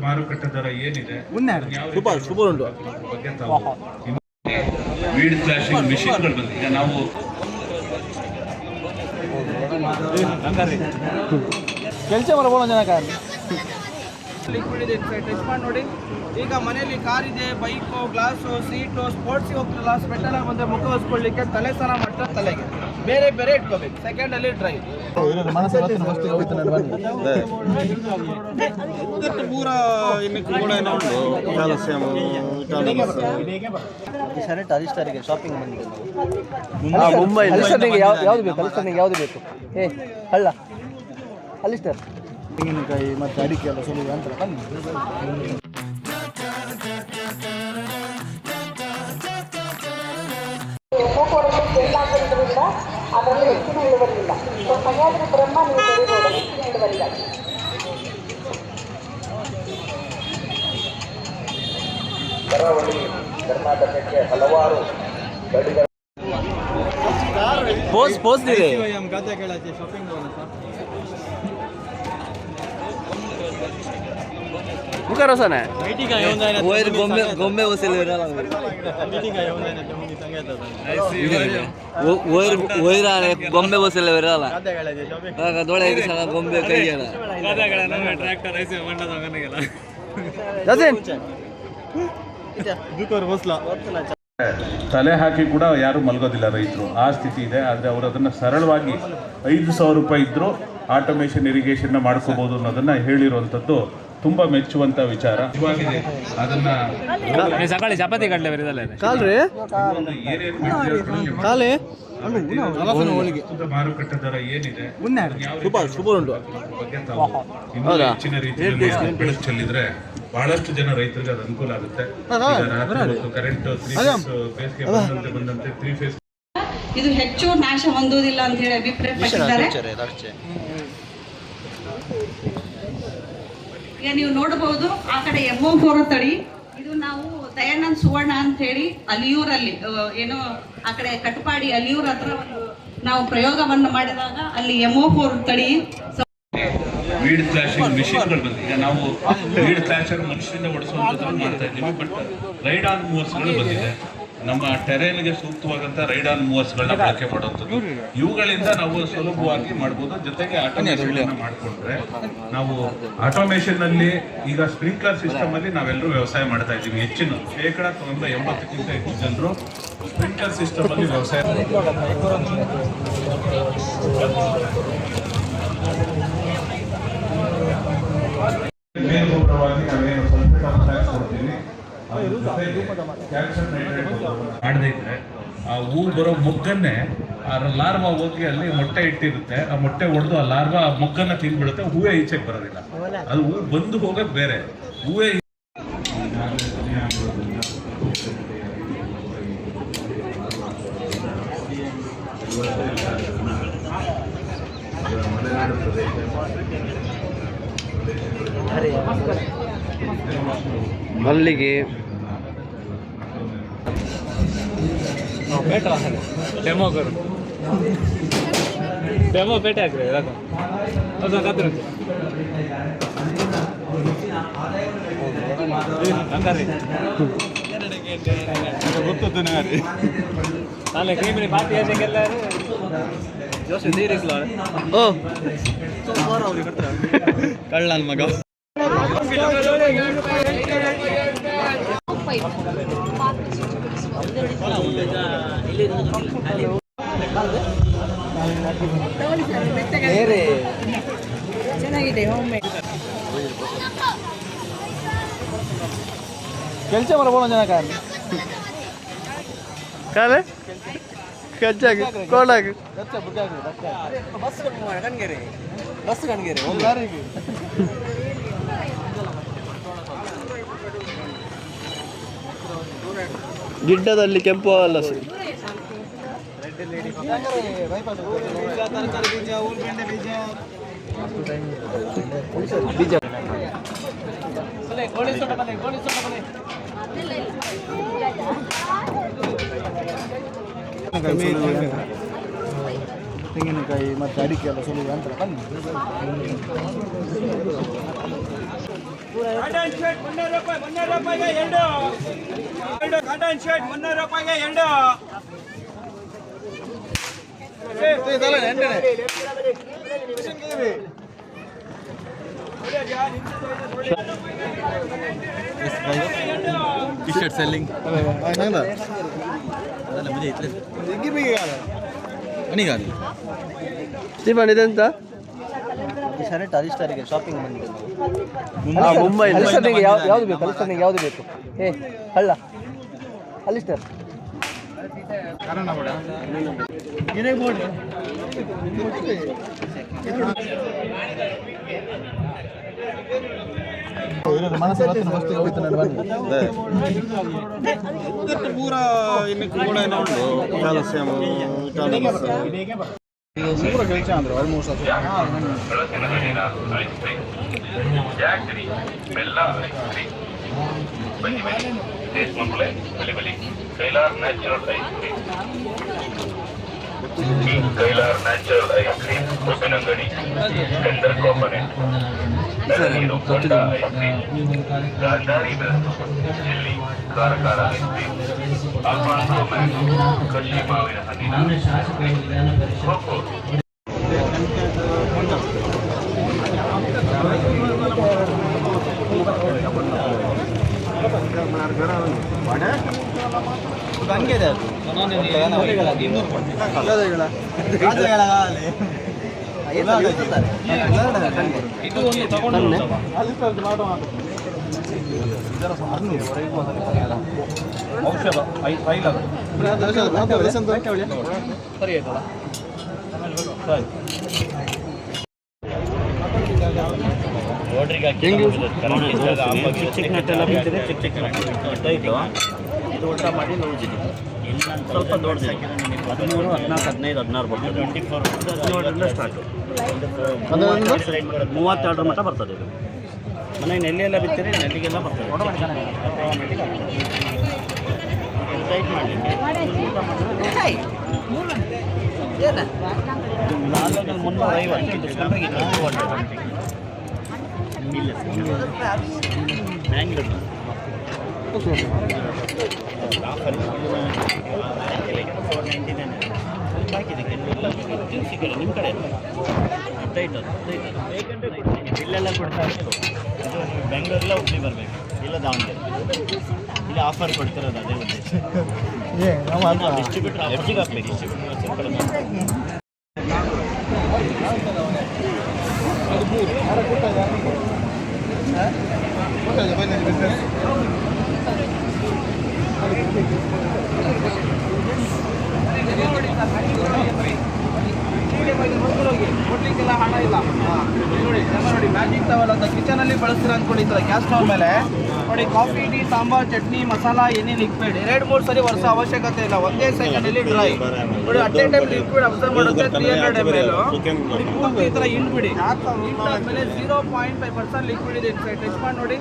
ಮಾರುಕಟ್ಟೆ ದರ ಏನಿದೆ ಶುಭ ಉಂಟು ಬಗ್ಗೆ ತಾವು ವೀಡ್ ಸ್ಲಾಶಿಂಗ್ ಮಿಷಿನ್ಗಳು ಬಂದಿದೆ. ನಾವು ಕೆಲಸ ಮಾಡಬಹುದು ಜನಕ ಲಿಕ್ವಿಡ್ ಇದೆ ಟಚ್ ಮಾಡಿ ನೋಡಿ. ಈಗ ಮನೆಯಲ್ಲಿ ಕಾರ್ ಇದೆ, ಬೈಕು, ಗ್ಲಾಸು, ಸೀಟು, ಸ್ಪೋರ್ಟ್ಸಿಗೆ ಹೋಗ್ತಿರಲ್ಲ, ಸ್ವೆಟರ್ ಬಂದರೆ ಮುಖ ಹೊಸ್ಕೊಳ್ಳಿಕ್ಕೆ, ತಲೆ ಸ್ನಾನ ಮಾಡ್ತಾರೆ, ತಲೆಗೆ ಬೇರೆ ಬೇರೆ ಇಟ್ಕೋಬೇಕು. ಸೆಕೆಂಡಲ್ಲಿ ಡ್ರೈ ಪೂರ ಅರಿಸ್ಟರಿಗೆ ಶಾಪಿಂಗ್ ಬಂದಿದೆ. ಮುಂಬೈ ಯಾವುದು ಬೇಕು? ಅಲಿಸ್ಟರ್ನಿಗೆ ಯಾವುದು ಬೇಕು? ಹಳ್ಳ ಅಲಿಸ್ಟರ್ ತೆಂಗಿನಕಾಯಿ ಮತ್ತು ಅಡಿಕೆ ಎಲ್ಲ ಸುಲಿಗೆ ಅಂತ ಬನ್ನಿ. ಅದರಲ್ಲಿ ಹೆಚ್ಚಿನ ಇಳುವರಿ ಇಲ್ಲ. ಸರಿಯಾದ ಬ್ರಹ್ಮ ನೀವು ತೆಗೆದುಕೊಳ್ಳಿ, ಹೆಚ್ಚಿನ ಇಳುವರಿ ಇಲ್ಲ. ಕರಾವಳಿ ಕರ್ನಾಟಕಕ್ಕೆ ಹಲವಾರು ಗಡಿಗಳು ಪೋಸ್ಟ್ ಇದೆ. Bukan rasanya? Gombe usil berapa? Gombe usil berapa? Kalau dua lagi sana Gombe kaya lah. Traktor aja mana tangan negala. Jasin. Dukor bosla. ತಲೆ ಹಾಕಿ ಕೂಡ ಯಾರು ಮಲಗೋದಿಲ್ಲ ರೈತರು, ಆ ಸ್ಥಿತಿ ಇದೆ. ಆದರೆ ಅವರು ಅದನ್ನು ಸರಳವಾಗಿ 5,000 ರೂಪಾಯಿ ಇದ್ದರೂ ಆಟೋಮೇಷನ್ ಇರಿಗೇಷನ್ನ ಮಾಡ್ಕೋಬೋದು ಅನ್ನೋದನ್ನು ಹೇಳಿರುವಂಥದ್ದು ತುಂಬ ಮೆಚ್ಚುವಂಥ ವಿಚಾರ. ಅದನ್ನ ಸಕಾಳಿ ಚಪಾತಿ ಕಡಲೆ ಮಾರುಕಟ್ಟೆ ದರ ಏನಿದೆ ಶುಭ ಉಂಟು ಬಗ್ಗೆ ತಾವು ಇನ್ನೂ ಹೆಚ್ಚಿನ ರೀತಿಯಲ್ಲಿ ಬೆಳಕು ಚೆಲ್ಲಿದ್ರೆ ಬಹಳಷ್ಟು ಜನ ರೈತರಿಗೆ ಅದು ಅನುಕೂಲ ಆಗುತ್ತೆ. ಕರೆಂಟ್ ಬೇಸಿಗೆ ಬಂದಂತೆ 3 ಫೇಸ್ ಇದು ಹೆಚ್ಚು ನಾಶ ಹೊಂದುವುದಿಲ್ಲ ಅಂತ ಹೇಳಿ ಅಭಿಪ್ರಾಯಪಟ್ಟಿದ್ದಾರೆ. ಈಗ ನೀವು ನೋಡಬಹುದು ಆ ಕಡೆ MO4 ತಳಿ, ಇದು ನಾವು ದಯಾನಂದ್ ಸುವರ್ಣ ಅಂತ ಹೇಳಿ ಅಲಿಯೂರಲ್ಲಿ ಏನೋ ಆ ಕಡೆ ಕಟಪಾಡಿ ಅಲಿಯೂರ್ ಹತ್ರ ನಾವು ಪ್ರಯೋಗವನ್ನು ಮಾಡಿದಾಗ ಅಲ್ಲಿ MO4 ತಳಿ ವೀಡ್ ಸ್ಲಾಶಿಂಗ್ ಮಿಷಿನ್ಗಳು ಬಂದಿದೆ. ನಾವು ವೀಡ್ ಸ್ಲಾಶರ್ ಮನುಷ್ಯರಿಂದ ಓಡಿಸುವಂಥದ್ದನ್ನು ಮಾಡ್ತಾ ಇದ್ದೀವಿ. ಬಟ್ ರೈಡ್ ಆನ್ ಮೂವರ್ಸ್ಗಳು ಬಂದಿದೆ. ನಮ್ಮ ಟೆರೇನ್ಗೆ ಸೂಕ್ತವಾದಂಥ ರೈಡ್ ಆನ್ ಮೂವರ್ಸ್ಗಳನ್ನ ಬಳಕೆ ಮಾಡುವಂಥದ್ದು. ಇವುಗಳಿಂದ ನಾವು ಸುಲಭವಾಗಿ ಮಾಡ್ಬೋದು. ಜೊತೆಗೆ ಆಟೋಮೇಷನ್ ಮಾಡಿಕೊಂಡ್ರೆ ನಾವು ಆಟೋಮೇಷನ್ನಲ್ಲಿ ಈಗ ಸ್ಪ್ರಿಂಕ್ಲರ್ ಸಿಸ್ಟಮಲ್ಲಿ ನಾವೆಲ್ಲರೂ ವ್ಯವಸಾಯ ಮಾಡ್ತಾ ಇದ್ದೀವಿ. ಹೆಚ್ಚಿನ 80% ಹೆಚ್ಚು ಜನರು ಸ್ಪ್ರಿಂಕ್ಲರ್ ಸಿಸ್ಟಮಲ್ಲಿ ವ್ಯವಸಾಯ ಮೇಲ್ಗೊಬ್ಬರವಾಗಿ ನಾವೇನು ಸ್ವಲ್ಪ ಟ್ಯಾಕ್ಸ್ ಕೊಡ್ತೀವಿ, ಕ್ಯಾಲ್ಸಿಯಂ ನೈಟ್ರೇಟ್ ಮಾಡದೇ ಇದ್ರೆ ಆ ಹೂ ಬರೋ ಮೊಗ್ಗನ್ನೇ ಆ ಲಾರ್ವಾ ಹೋಗಿ ಅಲ್ಲಿ ಮೊಟ್ಟೆ ಇಟ್ಟಿರುತ್ತೆ. ಆ ಮೊಟ್ಟೆ ಹೊಡೆದು ಆ ಲಾರ್ವಾ ಆ ಮೊಗ್ಗನ್ನ ತಿಂದ್ಬಿಡುತ್ತೆ. ಹೂವೇ ಈಚೆಗೆ ಬರೋದಿಲ್ಲ. ಅದು ಹೂ ಬಂದು ಹೋಗೋದು ಬೇರೆ, ಹೂವೇ ಮಲ್ಲಿಗೆ ಡೆಮೋ ಕರು ಡೆಮೋ ಪೇಟೆ ಹಾಕ್ರಿ ಗೊತ್ತು ನಾಳೆ ಕ್ರೀಮಿನಿ ಪಾತಿ ಹೇಗೆಲ್ಲ ಜೋಶಿ ನೀರಿಕ್ಲ ಓ ಕಳ್ಳನ ಮಗ ಚೆನ್ನಾಗಿದೆ ಹೋಮ್ ಮೇಡ್. ಕೆಲಸ ಮಾಡಬಹುದು ಜನಕ ಕಾಲೆ ಕಚ್ಚಾಗಿ ಕೋಡಾಗಿ ಬಸ್ ಕಣ್ಗೆರೆ ಗಿಡ್ಡದಲ್ಲಿ ಕೆಂಪು ಅಲ್ಲ ಸರ್. ಬೀಜ ತೆಂಗಿನಕಾಯಿ ಮತ್ತು ಅಡಿಕೆ ಎಲ್ಲ ಸುಲಿಗೆ ಅಂತ ಬನ್ನಿ. ಕಾಟನ್ ಶರ್ಟ್ 300 ರೂಪಾಯಿಗೆ ಎರಡು ಕಾಟನ್ ಶರ್ಟ್ 300 ರೂಪಾಯಿಗೆ ಎರಡು टी-शर्ट सेलिंग ಸ್ಟೀಫನ್ ಇದೆಂತ ಈ ಶರ್ಟ್ ಅಲಿಸ್ಟರ್ಗೆ ಶಾಪಿಂಗ್ ಬಂದಿದೆ ಮುಂಬೈ ಅಲಿಸ್ಟರ್ನಿಗೆ ಯಾವುದು ಬೇಕು ಅಲಿಸ್ಟರ್ನಿಗೆ ಯಾವುದು ಬೇಕು ಏ ಹಳ್ಳ ಅಲಿಸ್ಟರ್ ಪೂರ ಇನ್ನು ಕೂಡ ಉಂಟು ಕ್ಯಾಲ್ಸಿಯಂ ವಿಟಮಿನ್ಸ್ ಪೂರ ಕೆಲಸ ಅಂದ್ರೆ ಆಲ್ಮೋಸ್ಟ್ ಕೈಲಾರ್ natural ice cream Uppinangadi tender component ನೀರು ಗಂಡ ಐಸ್ ಕ್ರೀಮ್ ಗಾಂಧಾರಿ ಬೆಳಸು ಚಿಲ್ಲಿ ಖಾರ ಐಸ್ ಕ್ರೀಮ್ ಅಲ್ಫಾನ್ಸೋ ಮ್ಯಾಂಗೋ ಕೃಷಿ ಮಾವಿನ ಹಣ್ಣಿನ ಕೋಕೋ ಹಂಗಿದೆ ಔಷಧ ಸರಿ ಆಯ್ತಲ್ಲ ಚಿಕ್ಕ ನಟ್ಟೆಲ್ಲ ಬಿದ್ದರೆ ಚಿಕ್ಕ ಇಟ್ಟು ಇದು ಊಟ ಮಾಡಿ ನೋಡ್ತಿದ್ವಿ ಸ್ವಲ್ಪ ದೊಡ್ಡದಿದೆ 13, 14, 15, 16 ಬರ್ತದೆ 17ರಿಂದ ಸ್ಟಾರ್ಟು 32 ಮಟ್ಟ ಬರ್ತದೆ ಇದು ಮನೆ ನೆಲ್ಲಿ ಎಲ್ಲ ಬಿತ್ತರೆ ನೆಲ್ಲಿಗೆಲ್ಲ ಬರ್ತದೆ ಟೈಟ್ ಮಾಡಲಿಕ್ಕೆ ಊಟ ಮಾಡಿದ್ರೆ 350 ಡಿಸ್ಕೌಂಟಾಗಿ 200 ಇಲ್ಲ ಬ್ಯಾಂಗ್ಳೂರು ಆಫರ್ 499 ಹಾಕಿದೆ ಸಿಗಲ್ಲ ನಿಮ್ಮ ಕಡೆ ಟೈಟ್ ಬಿಲ್ಲೆಲ್ಲ ಕೊಡ್ತಾರೆ ಇದು ಬೆಂಗಳೂರೆಲ್ಲ ಹುಬ್ಳಿ ಬರಬೇಕು ಇಲ್ಲ ದಾವಣಗೆರೆ ಇಲ್ಲಿ ಆಫರ್ ಕೊಡ್ತಿರೋದು ಅದೇ ಉದ್ದೇಶ ಡಿಸ್ಟ್ರಿಬ್ಯೂಟರ್ ಹೆಚ್ಚಿಗೆ ಹಾಕ್ಬೇಕು ಡಿಸ್ಟ್ರಿಬ್ಯೂಟರ್ ಕೊಡ್ಲಿಕ್ಕೆಲ್ಲ ಹಣ ಇಲ್ಲ ನೋಡಿ ನೋಡಿ ಮ್ಯಾಜಿಕ್ ಟವಲ್ ಅಂತ ಕಿಚನಲ್ಲಿ ಬಳಸ್ತೀರ ಅಂದ್ಕೊಂಡು ಈ ಥರ ಗ್ಯಾಸ್ ಸ್ಟವ್ ಮೇಲೆ ನೋಡಿ ಕಾಫಿ ಟೀ ಸಾಂಬಾರ್ ಚಟ್ನಿ ಮಸಾಲ ಏನೇ ಲಿಕ್ವಿಡ್ 2-3 ಸರಿ ವರ್ಷ ಅವಶ್ಯಕತೆ ಇಲ್ಲ ಒಂದೇ ಸೆಕೆಂಡಲ್ಲಿ ಡ್ರೈ ನೋಡಿ at A time liquid observe ಮಾಡುತ್ತೆ 300 ml ಪೂರ್ತಿ ಈ ಥರ ಹಿಂಡ್ಬಿಡಿ ಹಿಂಡಾದ್ಮೇಲೆ 0.5% ಲಿಕ್ವಿಡ್ ಇದೆ ಇನ್ಸೈಡ್ ಟೆಸ್ಟ್ ಮಾಡಿ ನೋಡಿ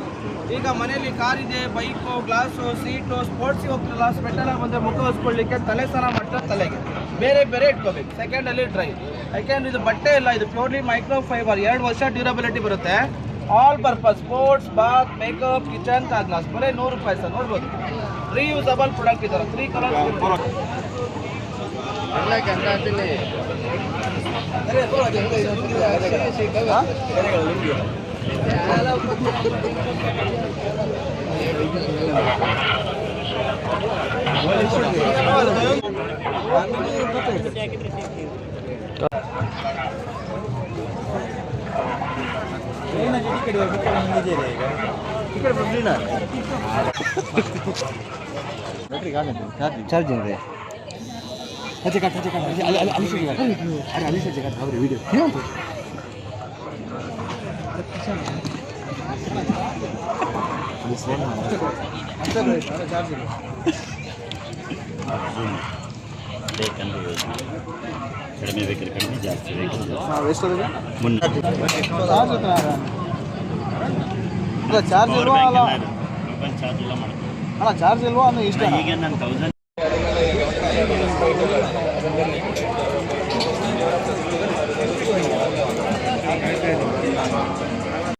ಈಗ ಮನೆಯಲ್ಲಿ ಕಾರ್ ಇದೆ ಬೈಕು ಗ್ಲಾಸು ಸೀಟು ಸ್ಪೋರ್ಟ್ಸಿಗೆ ಹೋಗ್ತಿರಲ್ಲ ಸ್ವೆಟೆಲ್ಲ ಬಂದರೆ ಮುಖ ಹೊಸ್ಕೊಳ್ಳಿಕ್ಕೆ ತಲೆ ಸ್ನಾನ ಮಾಡ್ತಾ ತಲೆಗೆ ಬೇರೆ ಬೇರೆ ಇಟ್ಕೋಬೇಕು ಸೆಕೆಂಡಲ್ಲಿ ಡ್ರೈ ಯಾಕೆಂದ್ರೆ ಇದು ಬಟ್ಟೆ ಇಲ್ಲ ಇದು ಪ್ಯೂರ್ಲಿ ಮೈಕ್ರೋ ಫೈಬರ್ 2 ವರ್ಷ ಡ್ಯೂರಬಿಲಿಟಿ ಬರುತ್ತೆ all purpose sports bath makeup kitchen glass ಬರೀ 100 ರೂಪಾಯಿ ಸರ್ ನೋಡ್ಬೋದು ರೀಯೂಸಬಲ್ ಪ್ರಾಡಕ್ಟ್ ಇದ್ದಾರೆ 3 ಕಲರ್ ಚಾರ್ಜಿಂಗ್ ರೀ ಅಲ್ಲಿ ವಿಡಿಯೋ ಬೇಕಂದ್ರೆ ಕಡಿಮೆ ಬೇಕಾದ್ರೆ ಕಡಿಮೆ ಜಾಸ್ತಿ ಬೇಕು ಚಾರ್ಜ್ ಇಲ್ವಾ ಅಲ್ಲ ಮೊಬೈಲ್ ಚಾರ್ಜ್ ಎಲ್ಲ ಮಾಡ್ತೀನಿ ಅಲ್ಲ ಚಾರ್ಜ್ ಇಲ್ವಾ ಅನ್ನೋ ಇಷ್ಟ ಈಗ ನಾನು 1000